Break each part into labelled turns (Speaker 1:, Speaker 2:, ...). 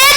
Speaker 1: 1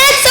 Speaker 1: 100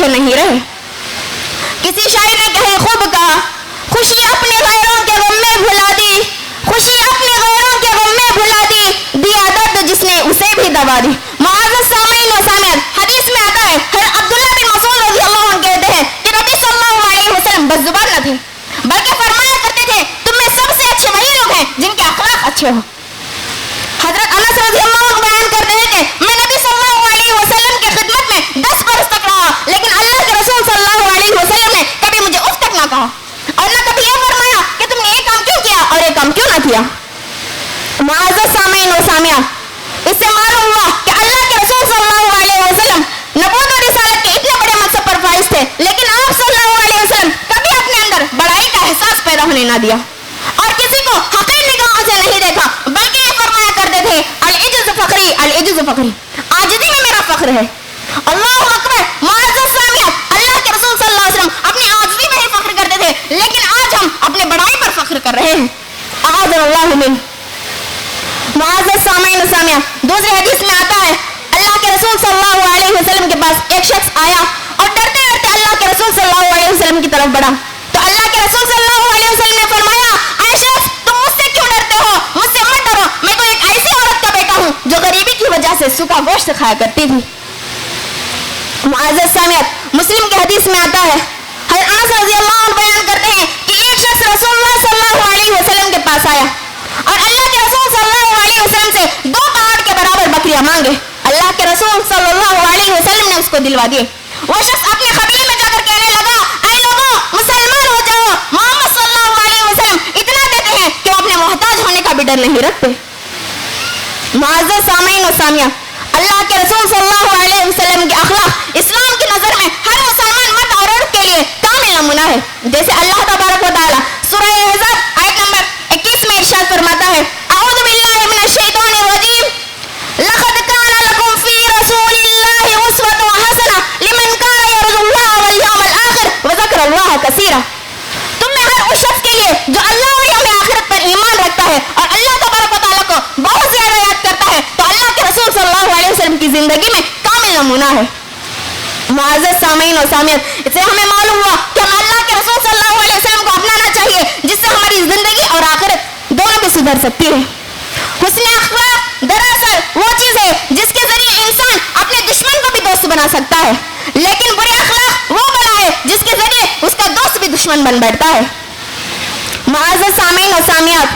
Speaker 2: پیچھے نہیں رہے. کسی شاعر نے کہیں خوب کہا, خوشی اپنے غیروں کے غم میں بھلا دی, خوشی اپنے غیروں کے غم میں بھلا دی, دیا درد جس نے اسے بھی دوا دی. معزز سامعین و سامعات, حدیث میں آتا ہے حضرت عبداللہ بن مسعود رضی اللہ عنہ کہتے ہیں کہ نبی صلی اللہ علیہ وسلم بد زبان نہ تھے, بلکہ فرمایا کرتے تھے تم میں سب سے اچھے وہی لوگ ہیں جن کے اخلاق اچھے ہوں. حضرت انس رضی اللہ عنہ بیان کرتے ہیں کہ میں نبی صلی اللہ علیہ وسلم کی خدمت میں 10 برس تک رہا, لیکن اللہ کے رسول صلی اللہ علیہ وسلم نے کبھی مجھے اف تک نہ کہا, اور نہ کبھی یہ فرمایا کہ تم نے یہ کام کیوں کیا اور یہ کام کیوں نہ کیا. معزز سامعین و سامعات, اس سے معلوم ہوا کہ اللہ کے رسول صلی اللہ علیہ وسلم نبوت اور رسالت کے اتنے بڑے منصب پر فائز تھے, لیکن آپ صلی اللہ علیہ وسلم کبھی اپنے اندر بڑائی کا احساس پیدا ہونے نہ دیا اور کسی کو حقیر نگاہوں سے نہیں دیکھا, بلکہ یہ فرمایا کرتے تھے العجز فخری, العجز فخری, عاجزی میں میرا فخر ہے. اللہ اکبر. معزز سامعات, اللہ کے رسول صلی اللہ علیہ وسلم اپنی عاجزی میں ہی فخر کرتے تھے, لیکن آج ہم اپنے بڑائی پر فخر کر رہے ہیں. اعاذنا اللہ من. معزز سامعین و سامعات, دوسری حدیث میں آتا ہے اللہ کے رسول صلی اللہ علیہ وسلم کے پاس ایک شخص آیا اور ڈرتے ڈرتے اللہ کے رسول صلی اللہ علیہ وسلم کی طرف بڑھا, تو اللہ کے رسول صلی اللہ علیہ وسلم نے فرمایا اے شخص تم مجھ سے کیوں ڈرتے ہو, مجھ سے مت ڈرو, میں تو ایک ایسی عورت کا بیٹا ہوں جو غریبی کی وجہ سے سوکھا گوشت کھایا کرتی تھی. معزز سامعات, مسلم کی حدیث میں آتا ہے حضرت انس رضی اللہ عنہ بیان کرتے ہیں کہ ایک شخص رسول اللہ صلی اللہ علیہ وسلم کے پاس آیا اور اللہ کے رسول صلی اللہ علیہ وسلم سے 2 پہاڑ کے برابر بکریاں مانگے. اللہ کے رسول صلی اللہ علیہ وسلم نے اس کو دلوا دیے. وہ شخص اپنے قبیلے میں جا کر کہنے لگا اے لوگوں مسلمان ہو جاؤ, محمد صلی اللہ علیہ وسلم اتنا دیتے ہیں کہ وہ اپنے محتاج ہونے کا بھی ڈر نہیں رکھتے. معزز سامعین و سامعات, اللہ کے رسول صلی اللہ علیہ وسلم کے اخلاق اسلام کی نظر میں ہر مسلمان مرد اور عورت کے لیے کامل نمونہ ہے. جیسے اللہ تبارک و تعالی سورہ احزاب آیت نمبر 21 میں ارشاد فرماتا ہے اعوذ باللہ من الشیطان الرجیم لقد کان لکم فی رسول اللہ اسوۃ حسنہ لمن کان یرجو اللہ والیوم الآخر وذکر اللہ کثیرا. تم میں ہر اس شخص کے لیے جو اللہ اور یوم آخرت پر ایمان رکھتا ہے اور اللہ تبارک و تعالی کو بہت زیادہ یاد کرتا ہے, تو اللہ کے رسول صلی اللہ علیہ وسلم کی زندگی میں کامل نمونہ ہے. معزز سامعین و سامعات, اس سے ہمیں معلوم ہوا کہ ہم اللہ کے رسول صلی اللہ علیہ وسلم کو اپنانا چاہیے, جس سے ہماری زندگی اور آخرت دونوں بھی سدھر سکتی ہے. حسن اخلاق دراصل وہ چیز ہے جس کے ذریعے انسان اپنے دشمن کو بھی دوست بنا سکتا ہے, لیکن برے اخلاق وہ بلا ہے جس کے ذریعے اس کا دوست بھی دشمن بن بیٹھتا ہے. معزز سامعین و سامعات,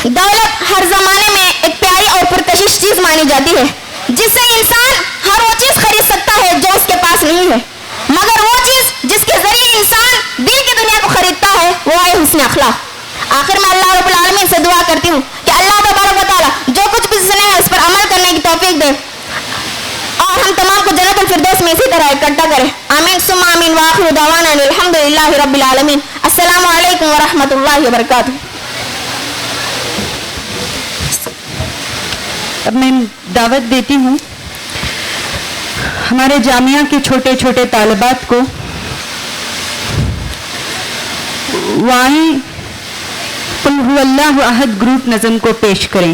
Speaker 2: دولت ہر زمانے میں ایک پیاری اور پرکشش چیز مانی جاتی ہے, جس سے انسان ہر وہ چیز خرید سکتا ہے جو اس کے پاس نہیں ہے, مگر وہ چیز جس کے ذریعے انسان دل کی دنیا کو خریدتا ہے وہ ہے حسن اخلاق. آخر میں اللہ رب العالمین سے دعا کرتی ہوں کہ اللہ تبارک و تعالی جو کچھ بھی سنے ہیں اس پر عمل کرنے کی توفیق دے اور ہم تمام کو جنت الفردوس میں اسی طرح اکٹھا کرے. آمین ثم آمین. وآخر دعوانا الحمدللہ رب العالمین. السلام علیکم ورحمۃ اللہ وبرکاتہ.
Speaker 3: اب میں دعوت دیتی ہوں ہمارے جامعہ کے چھوٹے چھوٹے طالبات کو وائیں قل هو اللہ احد گروپ نظم کو پیش کریں.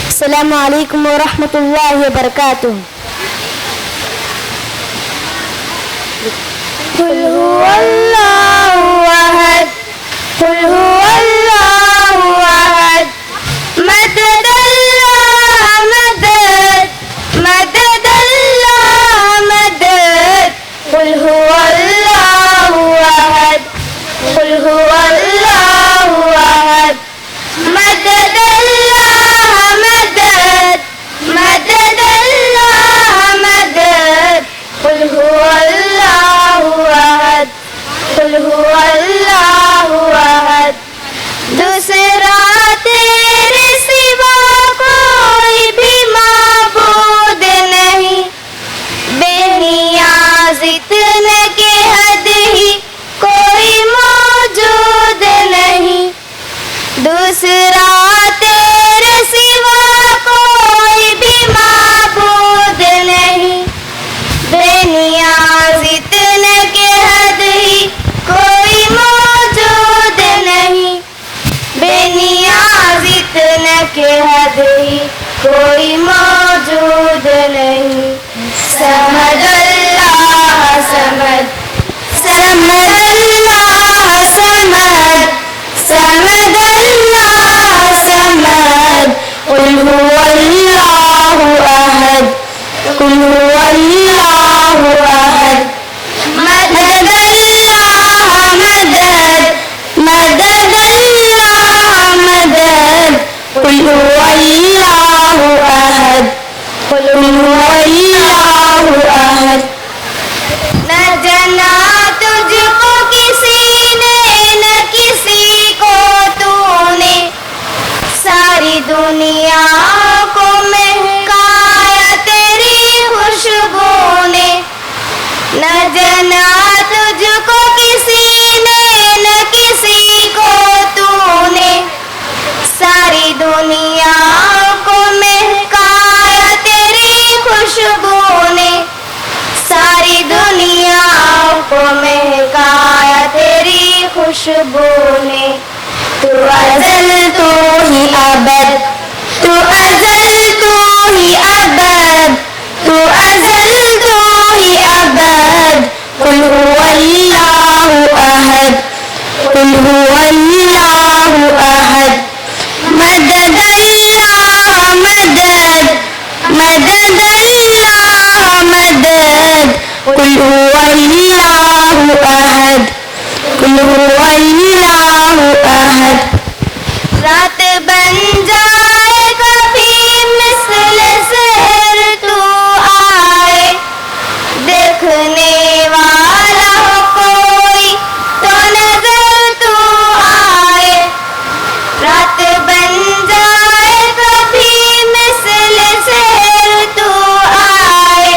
Speaker 1: السلام علیکم ورحمۃ اللہ وبرکاتہ. قل هو اللہ احد قل هو اللہ احد مدد اللہ مدد مدد اللہ مدد قل هو اللہ احد قل هو اللہ احد مدد اللہ مدد مدد اللہ مدد قل هو اللہ احد قل هو اللہ احد. دوسرا تیرے سوا کوئی بھی معبود نہیں, بے نیاز اتنے کے حد ہی کوئی موجود نہیں. دوسرا تیرے سوا کوئی بھی معبود نہیں, بے نیاز اتنے کے حد ہی کوئی موجود نہیں, بے نیاز اتنے کے حد ہی کوئی موجود نہیں. سمد اللہ سمد سمد اللہ سمد سمد اللہ سمد قل هو اللہ احد قل هو اللہ احد مدد اللہ مدد مدد اللہ مدد قل هو اللہ احد قل هو اللہ احد. نہ جنا تجھ کو کسی نے نہ کسی کو تو نے ساری دنیا کو مہکایا تیری خوشبو نے. نہ جنا تجھ کو کسی نے نہ کسی کو تو نے ساری دنیا کو مہکایا تیری خوشبو نے. ساری دنیا کو مہکایا تیری خوشبو نے. تو ازل تو ہی ابد تو ازل تو ہی ابد تو ازل تو ہی ابد قل هو اللہ احد قل هو اللہ احد مدد اللہ مدد مدد اللہ مدد قل هو اللہ احد قل هو اللہ احد. رات بن جائے کبھی مثل سحر تو آئے دیکھنے والا ہو کوئی تو نظر تو آئے. رات بن جائے کبھی مثل سحر تو آئے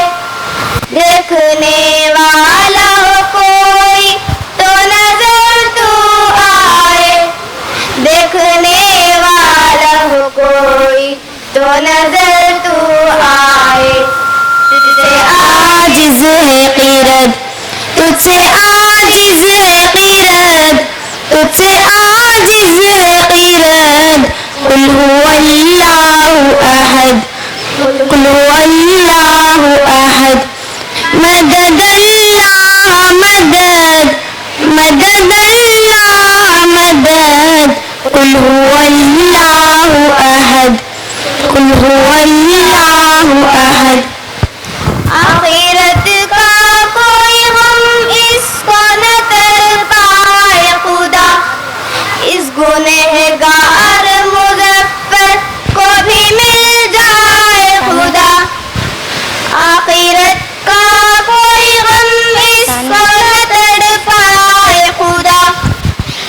Speaker 1: دیکھنے والا ہو کوئی تو نظر تو آئے دیکھنے والا ہو کوئی تو نظر تو آئے. تجھ سے عاجز ہے قیرت تجھ سے عاجز ہے قیرت تجھ سے عاجز ہے قیرت قل هو اللہ احد قل هو اللہ احد مدد اللہ مدد مدد اللہ مدد قل هو اللہ احد قل هو اللہ احد. آخرت کا کوئی غم اس کو نہ کر پائے خدا اس گنہگار مظفر کو بھی مل جائے خدا. آخرت کا کوئی غم اس کو نہ کر پائے خدا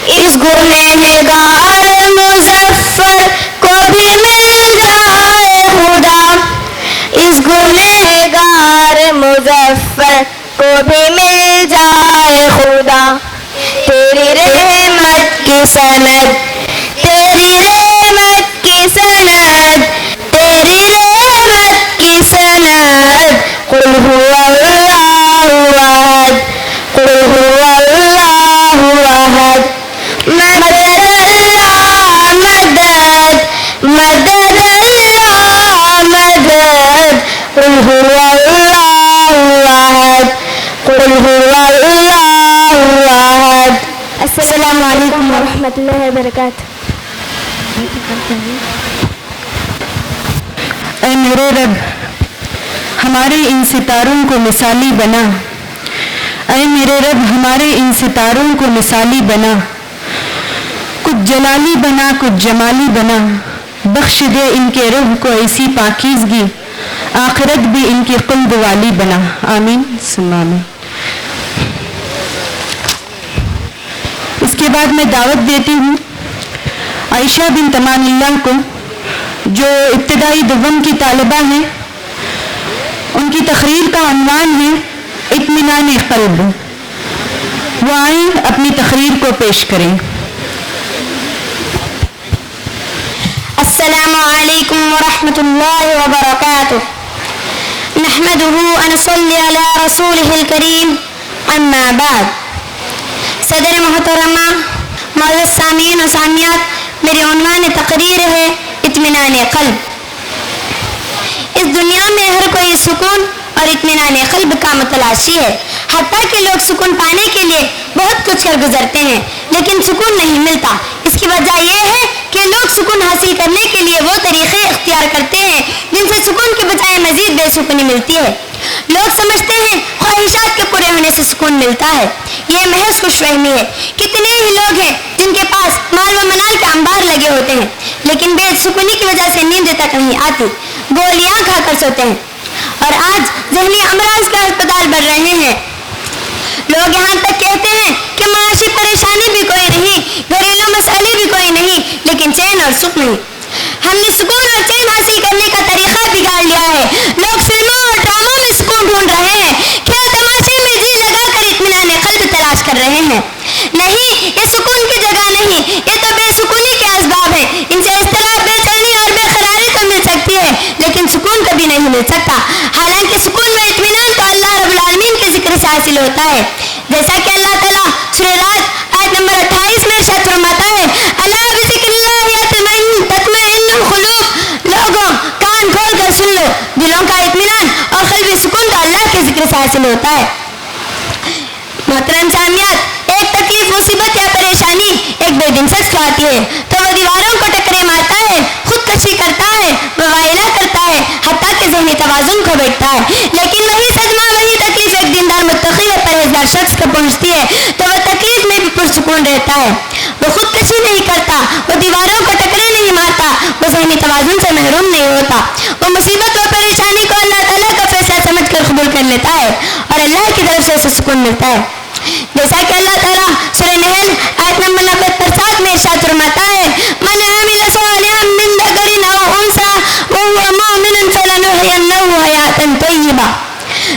Speaker 1: اس گنہگار مظفر کو بھی مل جائے خدا اس گنہگار مظفر کو بھی مل جائے خدا. تیری رحمت کی سند تیری رحمت کی سند تیری رحمت کی سند قل هو اللہ احد قل هو اللہ احد مدد اللہ مدد مدد اللہ مدد قل هو اللہ احد قل هو اللہ احد. السلام علیکم ورحمۃ اللہ وبرکاتہ.
Speaker 3: اے میرے رب ہمارے ان ستاروں کو مثالی بنا اے میرے رب ہمارے ان ستاروں کو مثالی بنا کچھ جلالی بنا کچھ جمالی بنا بخش دے ان کے روح کو ایسی پاکیزگی آخرت بھی ان کی قلب والی بنا. آمین ثم آمین. اس کے بعد میں دعوت دیتی ہوں عائشہ بنت امان اللہ کو جو ابتدائی دوم کی طالبہ ہیں. ان کی تقریر کا عنوان ہے اطمینان قلب. وہ آئیں اپنی تقریر کو پیش کریں.
Speaker 1: السلام علیکم ورحمۃ اللہ وبرکاتہ. نحمده ونصلي على رسوله الكريم اما بعد. صدر محترمہ معزز سامعین و سامعات، میری عنوان تقریر ہے اطمینان قلب.
Speaker 2: اس دنیا میں ہر کوئی سکون اور اطمینان قلب کا متلاشی ہے، حتیٰ کہ لوگ سکون پانے کے لیے بہت کچھ کر گزرتے ہیں لیکن سکون نہیں ملتا۔ اس کی وجہ یہ ہے کہ لوگ سکون حاصل کرنے کے لیے وہ طریقے اختیار کرتے ہیں جن سے سکون کے بجائے مزید بے سکونی ملتی ہے۔ لوگ سمجھتے ہیں خواہشات کے پورے ہونے سے سکون ملتا ہے، یہ محض خوش فہمی ہے۔ کتنے ہی لوگ ہیں جن کے پاس مال و منال کے انبار لگے ہوتے ہیں لیکن بے سکونی کی وجہ سے نیند تک نہیں آتی، گولیاں کھا کر سوتے ہیں، اور آج ذہنی امراض کے ہسپتال بڑھ رہے ہیں۔ لوگ یہاں تک کہتے ہیں کہ معاشی پریشانی بھی کوئی نہیں، گھریلو مسئلے بھی کوئی نہیں، لیکن چین اور سکھ نہیں۔ ہم نے سکون اور چین حاصل کرنے کا طریقہ بگاڑ لیا ہے۔ لوگ فلموں اور ڈراموں میں سکون ڈھونڈ رہے ہیں، کھیل تماشے میں جی لگا کر اطمینان قلب تلاش کر رہے ہیں۔ نہیں، یہ سکون کی جگہ نہیں، یہ تو بے سکونی کے اسباب ہیں۔ ان سے اضطراب، بے چینی اور بے قراری تو مل سکتی ہے لیکن سکون کبھی نہیں مل سکتا۔ حالانکہ سکون و اطمینان تو اللہ رب العالمین کے ذکر سے حاصل ہوتا ہے، جیسا کہ اللہ تعالیٰ سورہ رات آیت نمبر 28 میں ارشاد فرماتا ہے، الا بذکر اللہ تطمئن القلوب۔ لوگوں کان کھول کر سن لو، دلوں کا اطمینان اور قلبی سکون تو اللہ کے ذکر سے حاصل ہوتا ہے۔ محترم سامعات، ایک تکلیف، مصیبت یا پریشانی ایک بے دن شخص کو آتی ہے تو وہ دیواروں کو ٹکرے مارتا ہے، خودکشی کرتا ہے، مغائلہ کرتا ہے، حتیٰ کہ ذہنی توازن کھو بیٹھتا ہے۔ لیکن وہی صدمہ، وہی تکلیف ایک دیندار، متقی و پرہیزگار شخص کو پہنچتی ہے تو وہ تکلیف میں بھی پرسکون رہتا ہے۔ وہ خودکشی نہیں کرتا، وہ دیواروں کو ٹکرے نہیں مارتا، وہ ذہنی توازن سے محروم نہیں ہوتا، وہ مصیبت و پریشانی کو اللہ تعالیٰ کا فیصلہ سمجھ کر قبول کر لیتا ہے اور اللہ کی طرف سے اسے سکون ملتا ہے۔ جیسا کہ اللہ تعالیٰ سورہ نحل آیت نمبر 7 میں ارشاد فرماتا ہے، من عمل صالحا من ذکر او انثى وهو مؤمن فلنحيينه حیاۃ طیبہ۔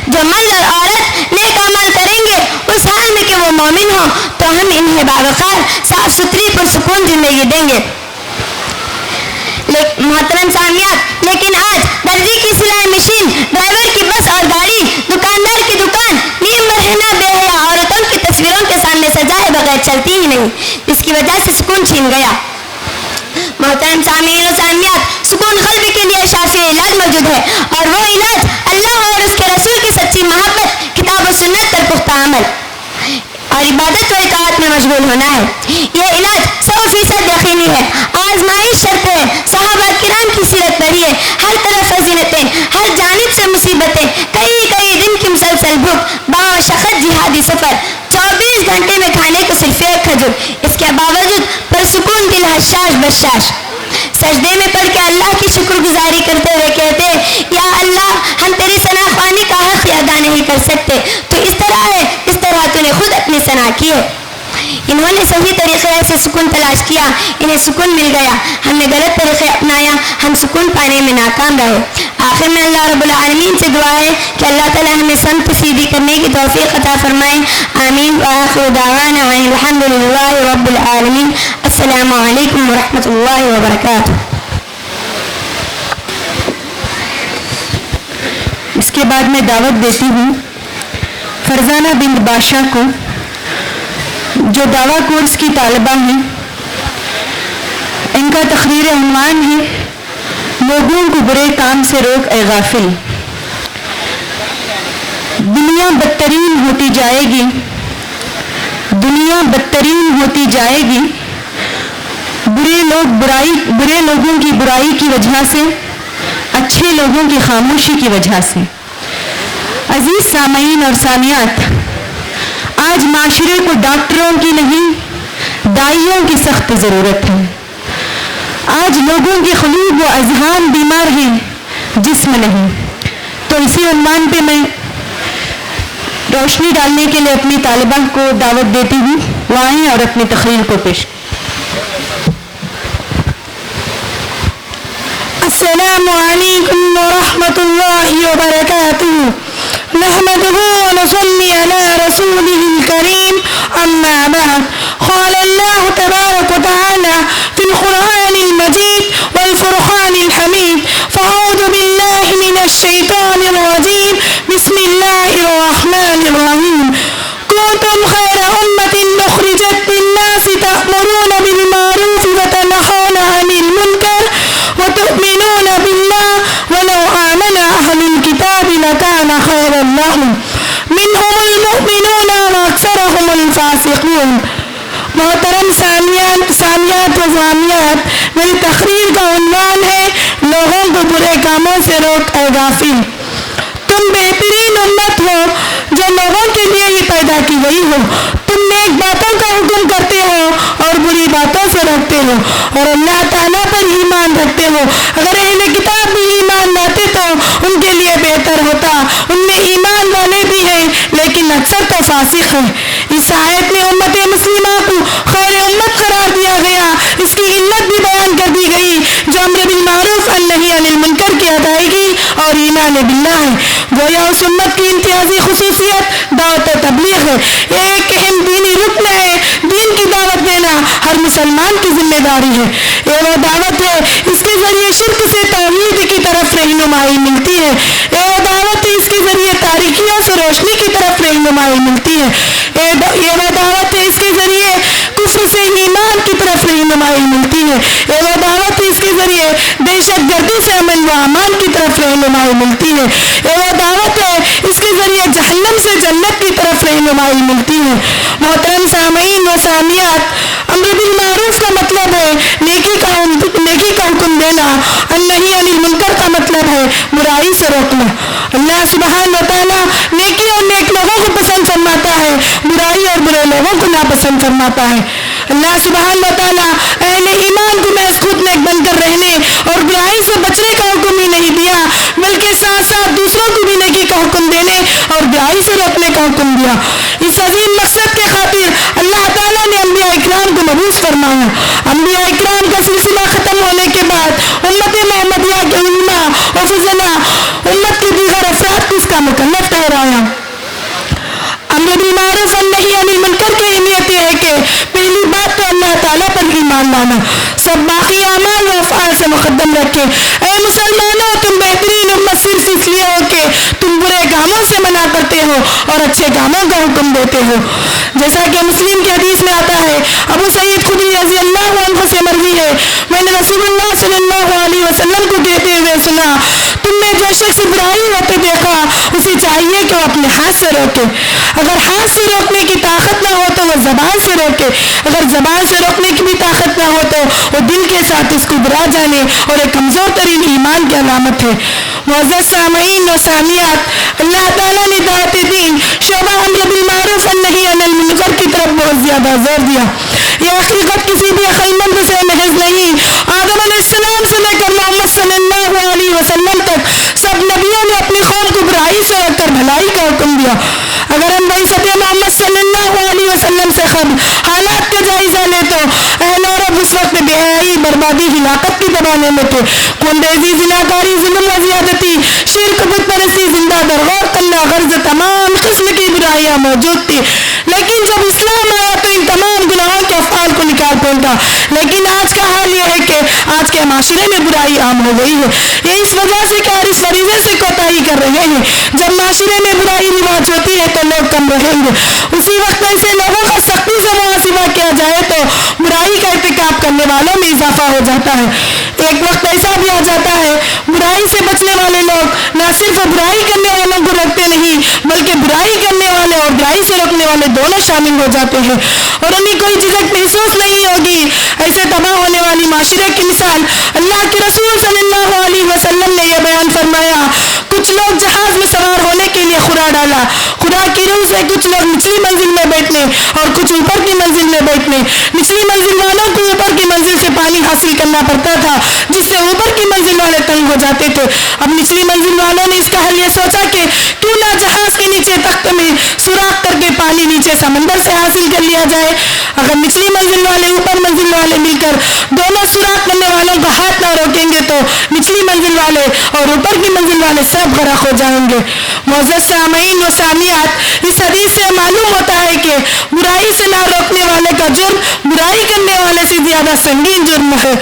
Speaker 2: جو مرد اور عورت نیک عمل کریں گے اس حال میں کہ وہ مومن ہوں تو ہم انہیں باوقار، صاف ستھری، پرسکون زندگی دیں گے۔ محترم سامعات، لیکن آج درزی کی سلائی مشین، ڈرائیور کی بس اور گاڑی، دکاندار کی دکان نیم برہنہ بے حیا عورتوں کی تصویروں کے سامنے سجائے بغیر چلتی ہی نہیں، جس کی وجہ سے سکون چھین گیا۔ محترم سامعین و سامعات، سکون قلب کے لیے شافی علاج موجود ہے، اور وہ علاج اللہ اور اس کے رسول کی سچی محبت، کتاب و سنت پر پختہ عمل اور عبادت و اطاعت میں مشغول ہونا ہے۔ یہ علاج 100% یقینی ہے، آزمائش شرط ہے۔ صحابہ کرام کی سیرت پڑھیے، ہر طرف فضیلتیں، ہر جانب سے مصیبتیں، کئی دن کی مسلسل بھوک، بامشقت جہادی سفر، 24 گھنٹے میں کھانے کو صرف ایک کھجور، اس کے باوجود پرسکون دل، حشاش بشاش، سجدے میں پڑھ کے اللہ کی شکر گزاری کرتے ہوئے کہتے، یا اللہ، ہم تیری ثنا خوانی کا حق ادا نہیں کر سکتے، تو اس طرح ہے اس طرح تو نے خود اپنی ثنا کی ہے۔ انہوں نے صحیح طریقے سے سکون تلاش کیا، انہیں سکون مل گیا۔ ہم نے غلط طریقے اپنایا، ہم سکون پانے میں ناکام رہے۔ آخر میں اللہ رب العالمین سے دعا ہے کہ اللہ تعالی ہمیں سمت سیدھی کرنے کی توفیق عطا فرمائے، آمین۔ وآخر دعوانا الحمد للہ رب العالمین۔ السلام علیکم ورحمۃ اللہ وبرکاتہ۔
Speaker 3: اس کے بعد میں دعوت دیتی ہوں فرزانہ بنت بادشاہ کو، جو دعویٰ کورس کی طالبہ ہیں۔ ان کا تقریر عنوان ہے، لوگوں کو برے کام سے روک اے غافل۔ دنیا بدترین ہوتی جائے گی، دنیا بدترین ہوتی جائے گی، برے لوگوں کی برائی کی وجہ سے، اچھے لوگوں کی خاموشی کی وجہ سے۔ عزیز سامعین اور سامعات، آج معاشرے کو ڈاکٹروں کی نہیں، دائیوں کی سخت ضرورت ہے۔ آج لوگوں کے قلوب و اذہان بیمار ہیں، جسم نہیں۔ تو اسی عنوان پہ میں روشنی ڈالنے کے لیے اپنی طالبہ کو دعوت دیتی ہوں، وہ آئیں اور اپنی تقریر کو پیش۔
Speaker 1: السلام علیکم ورحمۃ اللہ وبرکاتہ۔ نحمده ونصلي على رسوله الكريم، أما بعد، قال الله تبارك وتعالى في القرآن المجيد والفرقان الحميد، فأعوذ بالله من الشيطان الرجيم، بسم الله الرحمن الرحيم، كنتم خير أمة أخرجت للناس تأمرون بالمعروف وتنهون عن المنكر وتؤمنون بالله ولو آمن
Speaker 3: الله منهم المؤمنون وأكثرهم الفاسقون. محترم سامیات و ضامیات، میری تقریر کا عنوان ہے لوگوں کو برے کاموں سے روک اے غافل. تم بہترین امت ہو جو لوگوں کے لیے ہی پیدا کی گئی ہو. تم نیک باتوں کا حکم کرتے ہو اور بری باتوں سے روکتے ہو اور اللہ تعالیٰ پر ایمان رکھتے ہو. اگر اہل کتاب بھی ایمان لاتے تو ان کے لیے بہتر ہوتا. ان میں ایمان والے بھی ہیں لیکن اکثر تو فاسق ہیں. اس آیت میں امت مسلمہ کو خیر امت قرار دیا گیا. اس کی علت بھی بیان کر دی گئی جو امر بالمعروف والنہی عن المنکر کی ادائیگی اور ایمان باللہ ہے. گویا اس امت کی امتیازی خصوصیت دعوت و تبلیغ ہے. ایک اہم دینی رکن ہے. دین کی دعوت دینا ہر مسلمان کی ذمہ داری ہے. یہ وہ دعوت ہے اس کے ذریعے شرک سے توحید کی طرف رہنمائی ملتی ہے. یہ وہ دعوت ہے اس کے ذریعے تاریکیوں سے روشنی کی طرف رہنمائی ملتی ہے. یہ وہ دعوت ہے اس کے ذریعے کفر سے ایمان کی طرف رہنمائی ملتی ہے. یہ وہ دعوت ہے اس کے ذریعے دہشت گردی سے امن و امان کی طرف رہنمائی ملتی ہے. یہ وہ دعوت ہے اس کے ذریعے جہنم سے جنت کی طرف رہنمائی ملتی ہے. محترم سامعین و سامعات، امر بالمعروف کا مطلب ہے نیکی کا حکم دینا. النہی عن المنکر کا مطلب ہے برائی سے روکنا. اللہ سبحانہ و تعالیٰ نیکی اور نیک لوگوں کو پسند فرماتا ہے، برائی اور برے لوگوں کو ناپسند فرماتا ہے. اللہ سبحانہ و تعالیٰ اہل ایمان کو محض خود نیک بن کر رہنے اور برائی سے بچنے کا حکم ہی نہیں دیا بلکہ ساتھ ساتھ دوسروں کو بھی نیکی کا حکم دینے اور برائی سے روکنے کا حکم دیا. اس عظیم مقصد کے خاطر اللہ تعالیٰ نے انبیاء اکرام کو مبعوث فرمایا. انبیاء اکرام کا سلسلہ ختم ہونے کے بعد امت محمدیہ کے علماء و فضلاء امت کے دیگر افراد کو اس کا مکلف ٹھہرایا. امر بالمعروف والنہی عن المنکر کی اہمیت یہ ہے کہ پہلی بات تو اللہ تعالیٰ پر ایمان لانا، سب باقی اعمال و افعال سے مقدم رکھے. اے مسلمانوں، تم بہترین امت صرف اس لیے ہو کہ تم برے کاموں سے منع کرتے ہو اور اچھے کاموں کا حکم دیتے ہو. جیسا کہ مسلم کی حدیث میں آتا ہے، ابو سعید خدری رضی اللہ عنہ سے مروی ہے، میں نے رسول اللہ صلی اللہ علیہ وسلم کو کہتے ہوئے سنا، تم نے جو شخص برائی ہوتے دیکھا اسے چاہیے کہ وہ اپنے ہاتھ سے روکے. اگر ہاتھ سے روکنے کی طاقت نہ ہو تو وہ زبان سے روکے. اگر زبان سے روکنے کی بھی طاقت نہ ہو تو وہ دل کے ساتھ اس کو برا جانے اور ایک کمزور ترین ایمان کی علامت ہے. معزز سامعین و سامعات، اللہ تعالیٰ نے دعوت دین شعبہ امر بالمعروف والنہی عن المنکر کی طرف بہت زیادہ زور دیا. یہ حقیقت کسی بھی عقل مند سے محض نہیں. آدم علیہ السلام سے لے کر محمد صلی اللہ علیہ وسلم تک سب نبیوں نے اپنی قوم کو برائی سے روک کر بھلائی کا حکم دیا. اگر ہم بعثت محمد صلی اللہ علیہ وسلم سے قبل حالات کا جائزہ لے تو اہل عرب اس وقت بے حیائی، بربادی، ہلاکت کی دبانے میں تھے. خونریزی، زناکاری، ظلم و زیادتی، شرک، بت پرستی، زندہ درغور کرنا، غرض تمام قسم کی برائیاں موجود تھی. لیکن جب اسلام آیا تو ان تمام گناہوں کے افعال کو نکال پھینکا. لیکن آج کا حال یہ ہے کہ آج کے معاشرے میں برائی عام ہو گئی ہے. یہ اس وجہ سے کہ ہر اس فریضے سے کوتاہی کر رہے ہیں. جب معاشرے میں برائی رواج ہوتی ہے تو لوگ کم رہیں گے. اسی وقت ایسے لوگوں کا سختی سے محاسبہ کیا جائے تو برائی کا ارتکاب کرنے والوں میں اضافہ ہو جاتا ہے. ایک وقت ایسا بھی آ جاتا ہے برائی سے بچنے والے لوگ نہ صرف برائی کرنے والوں کو روکتے نہیں بلکہ برائی کرنے والے اور برائی سے روکنے والے دونوں شامل ہو جاتے ہیں اور انہیں کوئی جھجک محسوس نہیں ہوگی. ایسے تباہ ہونے والی معاشرے کی مثال اللہ کے رسول صلی اللہ علیہ وسلم نے یہ بیان فرمایا، کچھ لوگ جہاز میں سوار ہونے کے لیے خورا ڈالا. خدا کی روح سے کچھ لوگ نچلی منزل میں بیٹھنے اور کچھ اوپر کی منزل میں بیٹھنے. نچلی منزل والوں کو اوپر کی منزل سے پانی حاصل کرنا پڑتا تھا جس سے اوپر کی منزل والے تنگ ہو جاتے تھے. اب نچلی منزل والوں نے اس کا حل یہ سوچا کہ کیوں نہ جہاز کے نیچے تخت میں سوراخ کر کے پانی نیچے سمندر سے حاصل کر لیا جائے. اگر نچلی منزل والے اوپر منزل والے مل کر دونوں سوراخ کرنے والوں کا ہاتھ نہ روکیں گے تو نچلی منزل والے اور اوپر کی منزل والے سب غرق ہو جائیں گے. معزز سامعین و سامعات، اس حدیث سے معلوم ہوتا ہے کہ برائی سے نہ روکنے والے کا جرم برائی کرنے والے سے زیادہ سنگین جرم ہے.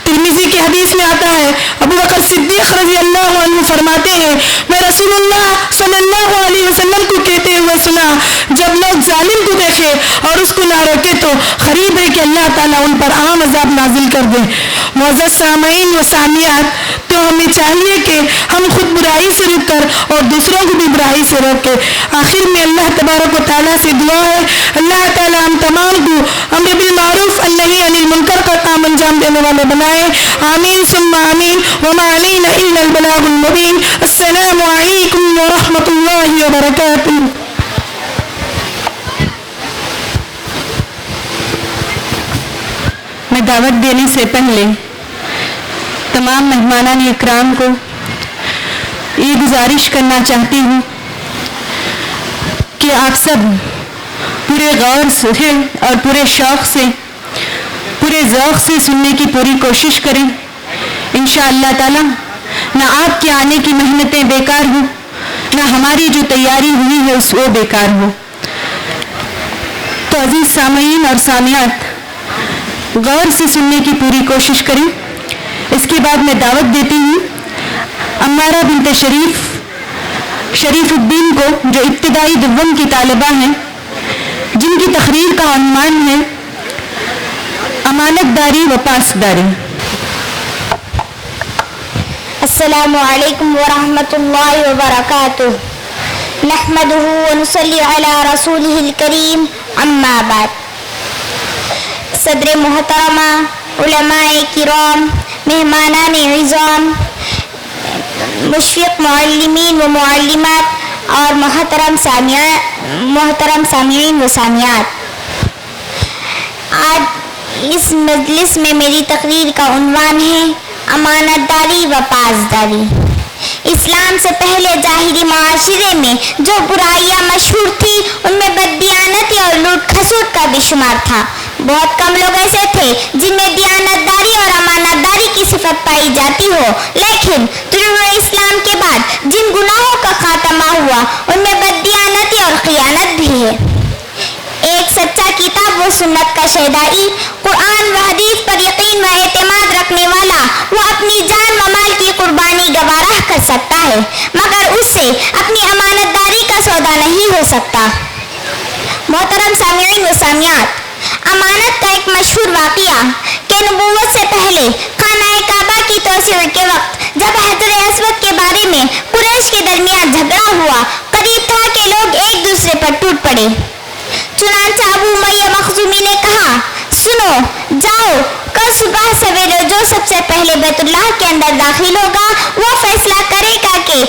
Speaker 3: ترمذی کی حدیث میں آتا ہے، ابو بکر صدیق رضی اللہ عنہ فرماتے ہیں، میں رسول اللہ صلی اللہ علیہ وسلم کو کہتے ہوئے سنا، جب لوگ ظالم کو دیکھے اور اس کو نہ روکے تو قریب ہے کہ اللہ تعالیٰ ان پر عام عذاب نازل کر دے. معزز سامعین و سامعات، تو ہمیں چاہیے کہ ہم خود برائی سے رک کر اور دوسروں کو بھی برائی سے روکیں. آخر میں اللہ تبارک و تعالیٰ سے دعا ہے اللہ تعالیٰ ہم تمام کو امر بالمعروف النہی عن المنکر کا کام انجام دینے والے بنائے. آمین ثم آمین. وما علینا الا البلاغ المبین. السلام علیکم ورحمۃ اللہ وبرکاتہ. میں دعوت دینے سے پہلے تمام مہمانان اکرام کو یہ گزارش کرنا چاہتی ہوں کہ آپ سب پورے غور سے اور پورے شوق سے پورے ذوق سے سننے کی پوری کوشش کریں. انشاءاللہ تعالی نہ آپ کے آنے کی محنتیں بیکار ہوں نہ ہماری جو تیاری ہوئی ہے وہ بیکار ہو. تو عزیز سامعین اور سامعات غور سے سننے کی پوری کوشش کریں. اس کے بعد میں دعوت دیتی ہوں عمارہ بنت شریف الدین کو جو ابتدائی دوم کی طالبہ ہیں جن کی تقریر کا عنوان ہے امانت داری و پاسداری.
Speaker 1: السلام علیکم ورحمۃ اللہ وبرکاتہ. نحمده ونصلی علی رسولہ الکریم اما بعد. صدر محترمہ، علماء کرام، مہمانان عظام، مشفق معلمین و معلمات اور محترم سامعین و سامعات، آج اس مجلس میں میری تقریر کا عنوان ہے امانت داری و پاسداری. اسلام سے پہلے ظاہری معاشرے میں جو برائیاں مشہور تھی ان میں بددیانتی اور لوٹ کھسوٹ کا بھی شمار تھا. بہت کم لوگ ایسے تھے جن میں دیانت داری اور امانت داری کی صفت پائی جاتی ہو، لیکن طلوع اسلام کے بعد جن گناہوں کا خاتمہ ہوا ان میں بددیانتی اور خیانت بھی ہے. ایک سچا کتاب و سنت کا شیدائی، قرآن و حدیث پر یقین و اعتماد رکھنے والا وہ اپنی جان و مال کی قربانی گوارہ کر سکتا ہے، مگر اس سے اپنی امانت داری کا سودا نہیں ہو سکتا. محترم سامعین و سامعات، امانت کا ایک مشہور واقعہ کہ نبوت سے پہلے خانہ کعبہ کی توسیع کے وقت جب حجر اسود کے بارے میں قریش کے درمیان جھگڑا ہوا، قریب تھا کہ لوگ ایک دوسرے پر ٹوٹ پڑے. چنانچہ ابو امیہ مخزومی نے کہا، سنو، جاؤ، کل صبح سویرے جو سب سے پہلے بیت اللہ کے اندر داخل ہوگا وہ فیصلہ کرے گا کہ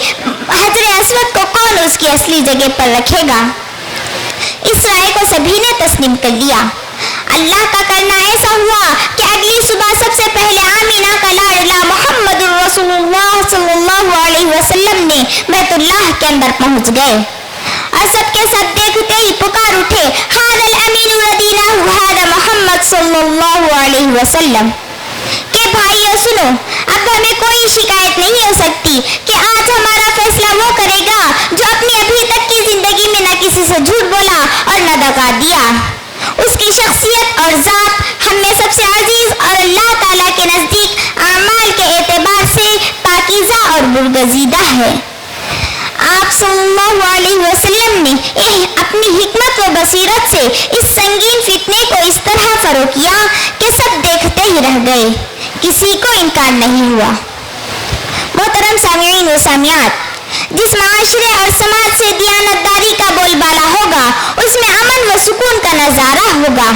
Speaker 1: حجر اسود کو کون اس کی اصلی جگہ پر رکھے گا. اس رائے کو سبھی نے تسلیم کر لیا. اللہ کا کرنا ایسا ہوا کہ اگلی صبح سب سے پہلے آمینہ کا لاڈلا محمد رسول اللہ صلی اللہ علیہ وسلم نے بیت اللہ کے اندر پہنچ گئے اور سب کے سب دیکھتے ہی پکار اٹھے، ھذا الامین ردینہ ھذا محمد صلی اللہ علیہ وسلم، کہ بھائیو سنو، اب ہمیں کوئی شکایت نہیں ہو سکتی کہ آج ہمارا فیصلہ وہ کرے گا جو اپنی ابھی تک کی زندگی میں نہ کسی سے جھوٹ بولا اور نہ دغا دیا. اس کی شخصیت اور ذات ہم میں سب سے عزیز اور اللہ تعالیٰ کے نزدیک اعمال کے اعتبار سے پاکیزہ اور برگزیدہ ہے. آپ صلی اللہ علیہ وسلم نے اپنی حکمت و بصیرت سے اس سنگین فتنے کو اس طرح فروغ کیا کہ سب دیکھتے ہی رہ گئے، کسی کو انکار نہیں ہوا. محترم سامعین و سامعات، جس معاشرے اور سماج سے دیانت داری کا بول بالا ہوگا اس میں امن و سکون کا نظارہ ہوگا.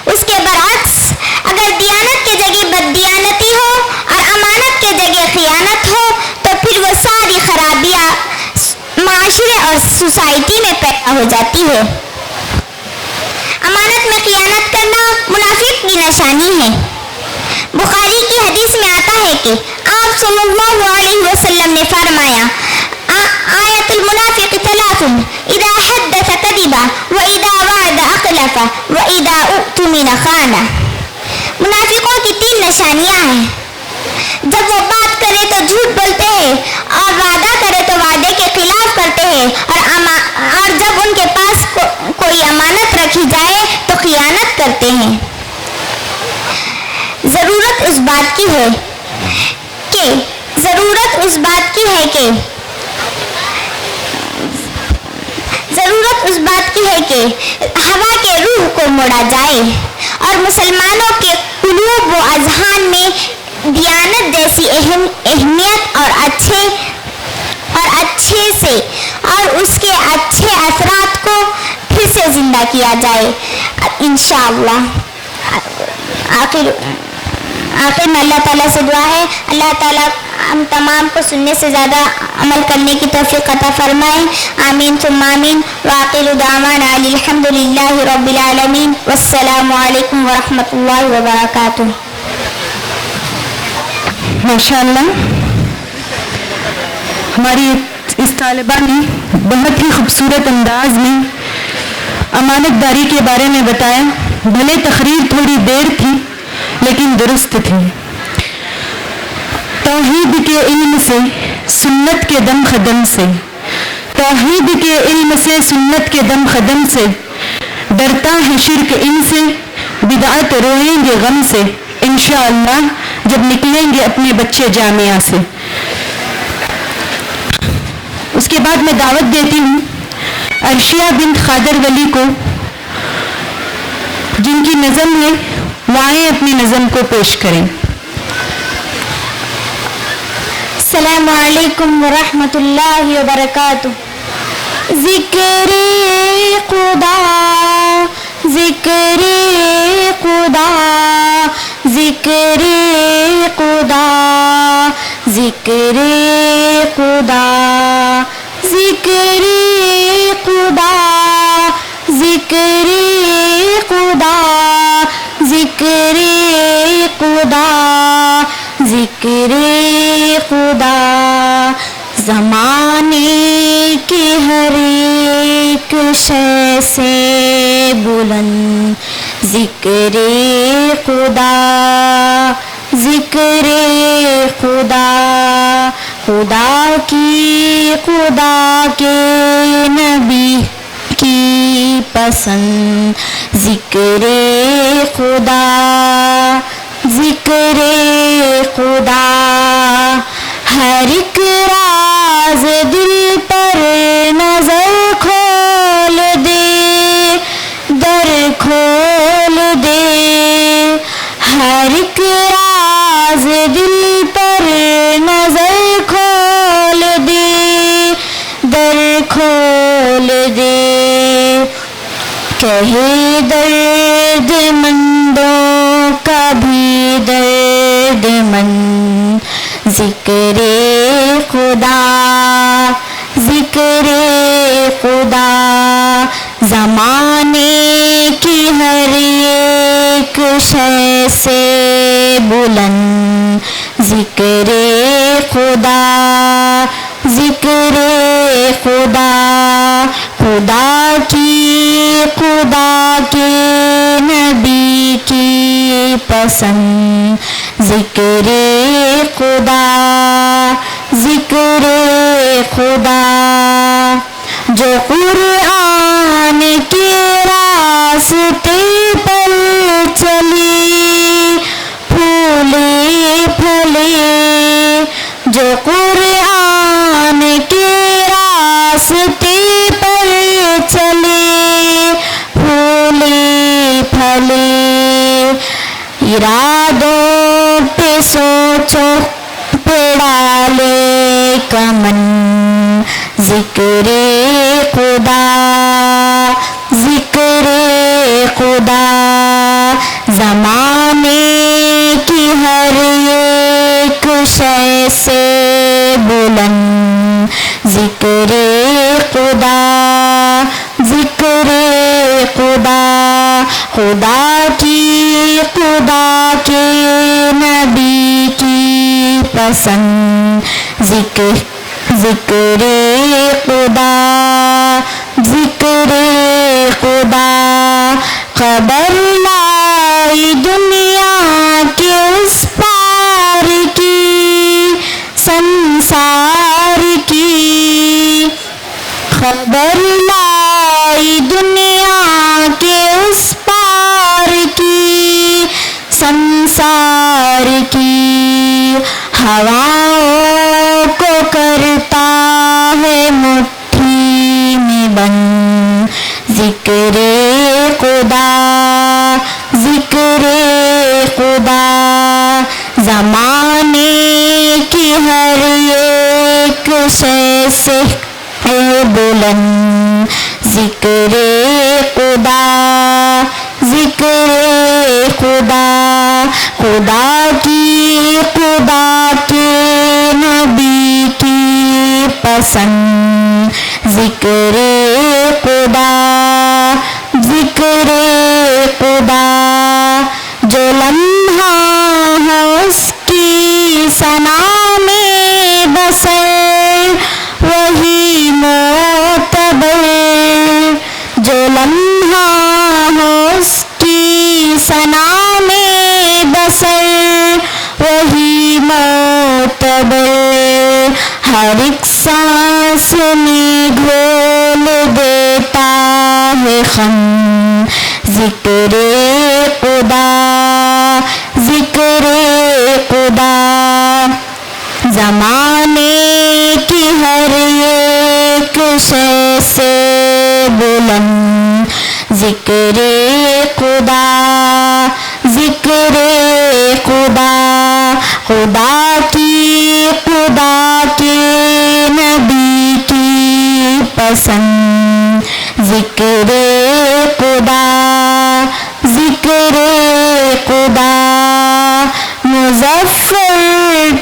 Speaker 1: اس کے برعکس اگر دیانت کے جگہ بددیانتی ہو اور امانت کے جگہ خیانت ہو تو پھر وہ ساری خرابیاں معاشرے اور سوسائٹی میں پیدا ہو جاتی ہے. امانت میں خیانت کرنا منافق کی نشانی ہے. بخاری کی حدیث میں آتا ہے کہ آپ صلی اللہ علیہ وسلم نے فرمایا، آیت المنافق ثلاث، اذا حدث کذب واذا وعد اخلف واذا اؤتمن خان. منافقوں کی 3 نشانیاں ہیں. جب وہ بات کرے تو جھوٹ بولتے ہیں اور وعدہ کرے تو وعدے کے خلاف کرتے ہیں اور جب ان کے پاس کوئی امانت رکھی جائے تو خیانت کرتے ہیں. ضرورت اس بات کی ہے کہ ہوا کے روح کو موڑا جائے اور مسلمانوں کے قلوب و اذہان میں
Speaker 2: دیانت جیسی اہمیت اور اچھے سے اور اس کے اچھے اثرات کو پھر سے زندہ کیا جائے انشاءاللہ. آخر میں اللہ تعالیٰ سے دعا ہے اللہ تعالیٰ ہم تمام کو سننے سے زیادہ عمل کرنے کی توفیق عطا فرمائے. آمین ثم آمین. وآخر دعوانا الحمدللہ رب العالمین والسلام علیکم ورحمۃ اللہ وبرکاتہ.
Speaker 3: ماشاءاللہ ہماری اس طالبہ نے بہت ہی خوبصورت انداز میں امانت داری کے بارے میں بتایا. بھلے تقریر تھوڑی دیر تھی لیکن درست تھی. توحید کے علم سے سنت کے دم خدم سے توحید کے علم سے سنت کے دم خدم سے ڈرتا ہے شرک ان سے بدعت روئیں گے غم سے انشاءاللہ جب نکلیں گے اپنے بچے جامعہ سے. اس کے بعد میں دعوت دیتی ہوں عرشیہ بنت خادر ولی کو جن کی نظم ہے وہ آئیں اپنی نظم کو پیش کریں.
Speaker 2: السلام علیکم ورحمۃ اللہ وبرکاتہ. ذکر خدا ذکر خدا ذکر خدا ذکر خدا ذکر خدا ذکر خدا ذکر خدا ذکر خدا. زمانے کی ہر ایک شے سے بلند ذکر خدا ذکر خدا. خدا کے نبی کی پسند ذکر خدا ذکر خدا. ہر ایک راز دل پر نظر کھول دے در کھول دے. ہر ایک راز دل پر نظر کھول دے در کھول دے. کہے درد مندوں کا بھی درد مند ذکر خدا ذکر خدا. زمانے کی ہر ایک شے سے بلند ذکر خدا ذکر خدا. خدا کے نبی کی پسند ذکر خدا ذکر خدا. جو قرآن کے راستے پر چلی پھولے پھلے. جو قرآن کے راستے پر چلے پھولے پھلے. ارادوں پہ سوچو پہ ڈالے کمن ذکر خدا ذکر خدا. زمانے کی ہر ایک شے سے بلند ذکر خدا ذکر خدا. خدا کے نبی کی پسند ذکر خدا ذکر خدا. خبر لائی دنیا کے اس پار کی سنسار کی. خبر لائی دنیا کے اس پار کی سنسار کی. ہواؤں کو کرتا ہے مٹھی میں بند ذکر خدا ذکر خدا. زمانے کی ہر ایک شے سے ہے بلند ذکر خدا، ذکر خدا، خدا کی، خدا کے نبی کی پسند ذکر خدا، ذکر خدا، جو لمحہ ہے اس کی ثنا میں بسر وہی معتبر، جو لمحہ ہے اس کی ثنا میں بسر وہی معتبر، ہر ایک سانس میں گھول دیتا ہے خم ذکر خدا، ذکر خدا، زمانے کی ہر ایک شے سے بلند ذکر خدا، ذکر خدا، خدا کی، خدا کے نبی کی پسند ذکر خدا، ذکر خدا، مظفر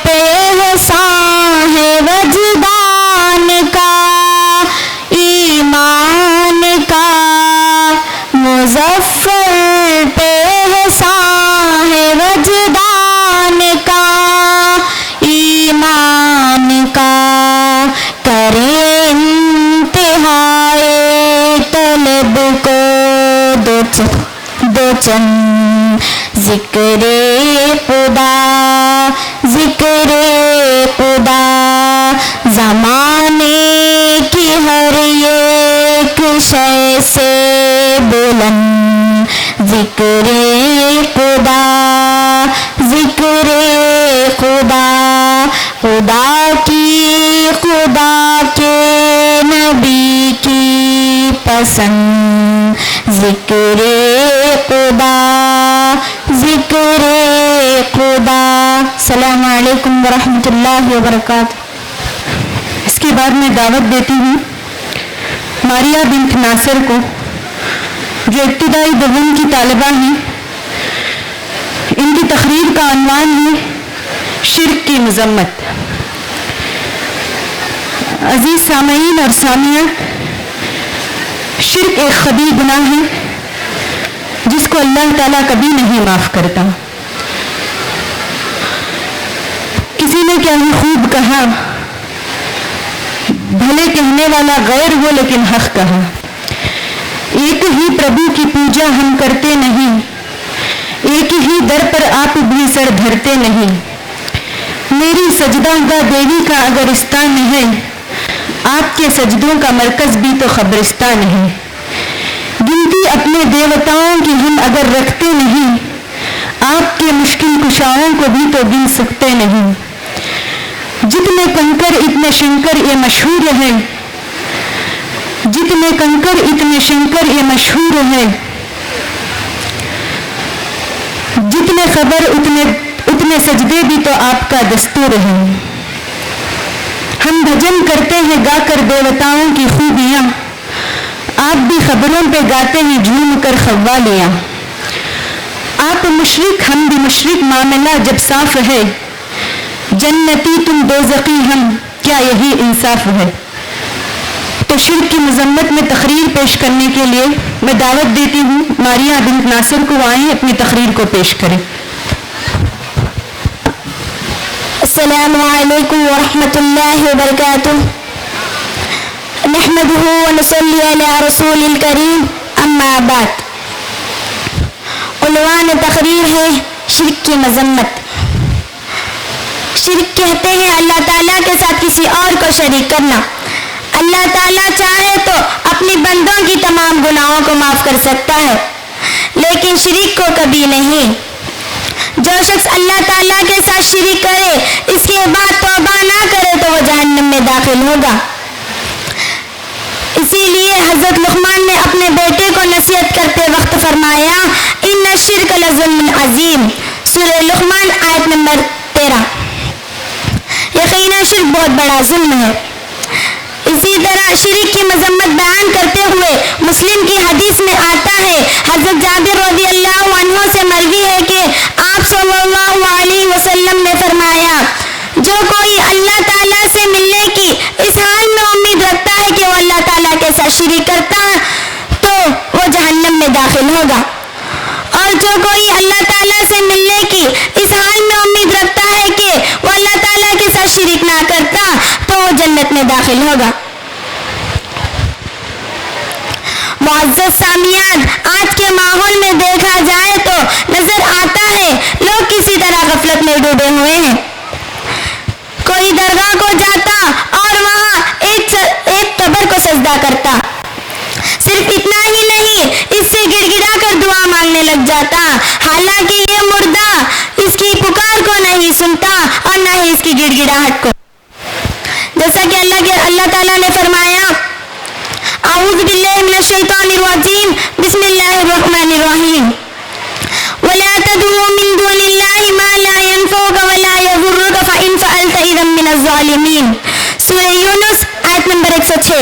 Speaker 2: پہ احسان ہے وجدان کا، ایمان کا، مظفر پہ احسان ہے وجدان کا، ایمان کا، کرے انتہائے طلب کو دو چند ذکر خدا، ذکر خدا، زمانے کی ہر ایک شے سے بلند ذکر خدا، ذکر خدا، خدا کی، خدا کے نبی کی پسند ذکر خدا، ذکر خدا۔ السلام علیکم ورحمۃ اللہ وبرکاتہ۔
Speaker 3: اس کے بعد میں دعوت دیتی ہوں ماریہ بنت ناصر کو، جو ابتدائی دوم کی طالبہ ہیں۔ ان کی تقریر کا عنوان ہے شرک کی مذمت۔ عزیز سامعین اور سامعات، شرک ایک خبیث گناہ ہے جس کو اللہ تعالیٰ کبھی نہیں معاف کرتا۔ کسی نے کیا ہی خوب کہا، بھلے کہنے والا غیر ہو لیکن حق کہا۔ ایک ہی پربھو کی پوجا ہم کرتے نہیں، ایک ہی در پر آپ بھی سر دھرتے نہیں۔ میری سجدہ گاہ دیوی کا اگر استان ہے، آپ کے سجدوں کا مرکز بھی تو قبرستان ہے۔ گنتی اپنے دیوتاؤں کی ہم اگر رکھتے نہیں، آپ کے مشکل کشاؤں کو بھی تو گن سکتے نہیں۔ جتنے کنکر اتنے شنکر یہ مشہور ہے، جتنے کنکر اتنے شنکر یہ مشہور ہے، جتنے خبر اتنے سجدے بھی تو آپ کا دستور ہے۔ ہم بھجن کرتے ہیں گا کر دیوتاؤں کی خوبیاں، آپ بھی خبروں پہ گاتے ہیں جھوم کر قوالیاں۔ آپ مشرک ہم بھی مشرک، معاملہ جب صاف ہے، جنتی تم دوزخی ہم، کیا یہی انصاف ہے؟ تو شرک کی مذمت میں تقریر پیش کرنے کے لیے میں دعوت دیتی ہوں ماریہ بنت ناصر کو، آئیں اپنی تقریر کو پیش کریں۔
Speaker 2: السلام علیکم ورحمۃ اللہ وبرکاتہ۔ نحمده ونصلي على رسول الکریم، اما بعد۔ عنوان تقریر ہے شرک کی مذمت۔ شرک کہتے ہیں اللہ تعالیٰ کے ساتھ کسی اور کو شریک کرنا۔ اللہ تعالیٰ چاہے تو اپنی بندوں کی تمام گناہوں کو معاف کر سکتا ہے، لیکن شریک کو کبھی نہیں۔ جو شخص اللہ تعالیٰ کے ساتھ شریک کرے، اس کے بعد توبہ نہ کرے تو وہ جہنم میں داخل ہوگا۔ اسی لیے حضرت لقمان نے اپنے بیٹے کو نصیحت کرتے وقت فرمایا، ان الشرک لظلم عظیم۔ سورہ لقمان آیت نمبر 13 یقیناً شرک بہت بڑا ظلم ہے۔ اسی طرح شرک کی مذمت بیان کرتے ہوئے مسلم کی حدیث میں آتا ہے، حضرت جابر رضی اللہ عنہ سے مروی ہے کہ آپ صلی اللہ علیہ وسلم نے فرمایا، جو کوئی اللہ تعالیٰ سے ملنے کی اس حال میں امید رکھتا ہے کہ وہ اللہ تعالیٰ کے ساتھ شریک کرتا تو وہ جہنم میں داخل ہوگا، اور جو کوئی اللہ تعالیٰ سے ملنے کی اس حال میں امید رکھتا ہے کہ وہ اللہ تعالیٰ کے ساتھ شریک نہ کرتا تو وہ جنت میں داخل ہوگا۔ معزز سامعین، آج کے ماحول میں دیکھا جائے تو نظر آتا ہے لوگ کسی طرح غفلت میں ڈوبے ہوئے ہیں۔ کوئی درگاہ کو جاتا اور وہاں ایک قبر کو سجدہ کرتا، صرف اتنا ہی نہیں، اس سے گڑ گڑا کر دعا مانگنے لگ جاتا، حالانکہ یہ مردہ اس کی پکار کو نہیں سنتا اور نہ ہی اس کی گڑ گڑاہٹ کو، جیسا کہ اللہ تعالیٰ نے فرمایا، اعوذ باللہ من الشیطان الرجیم، بسم اللہ الرحمن الرحیم، وَلَا تَدْعُوا مِن دُونِ اللَّهِ مَا لَا يَنفَعُكَ وَلَا يَضُرُّكَ فَإِن فَعَلْتَ إِذًا مِّنَ الظَّالِمِينَ۔ سورہ یونس آیت نمبر 106۔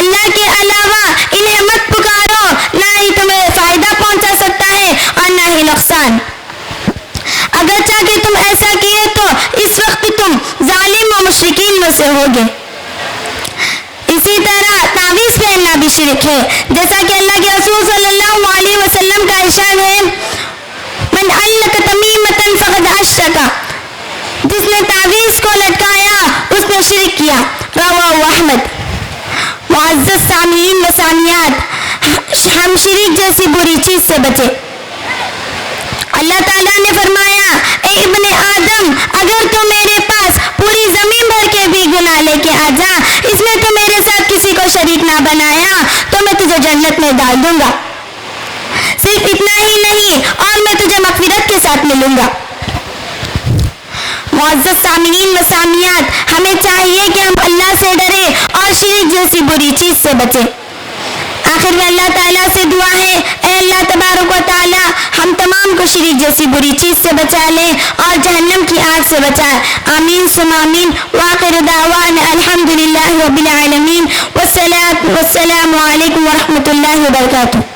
Speaker 2: اللہ کے علاوہ انہیں مت پکارو، نہ ہی تمہیں فائدہ پہنچا سکتا ہے اور نہ ہی نقصان، اگرچہ کہ تم ایسا کیے تو اس وقت تم ظالم و مشرکین میں سے ہوگے۔ اسی طرح تعویذ پہننا بھی شرک ہے، جیسا کہ اللہ کے رسول صلی اللہ علیہ وسلم کا ارشاد ہے، من علق تمیمۃ فقد اشرک، جس نے تعویذ کو لٹکایا اس نے شرک کیا، رواه احمد۔ معزز سامعین و سامعات، ہم شرک جیسی بری چیز سے بچے۔ اللہ تعالیٰ نے فرمایا، اے ابن آدم، اگر تو میرے پاس پوری زمین بھر کے بھی گناہ لے کے آ جا، اس میں تو میرے ساتھ کسی کو شریک نہ بنایا تو میں تجھے جنت میں ڈال دوں گا، صرف اتنا ہی نہیں، اور میں تجھے مغفرت کے ساتھ ملوں گا۔ معزز سامعین و سامعات، ہمیں چاہیے کہ ہم اللہ سے ڈریں اور شرک جیسی بری چیز سے بچیں۔ آخر میں اللہ تعالیٰ سے دعا ہے، اے اللہ تبارک و تعالیٰ، ہم تمام کو شرک جیسی بری چیز سے بچا لیں اور جہنم کی آگ سے بچائے، آمین ثم آمین۔ وآخر دعوانا الحمد للہ رب العالمین، والسلام علیکم ورحمۃ اللہ وبرکاتہ۔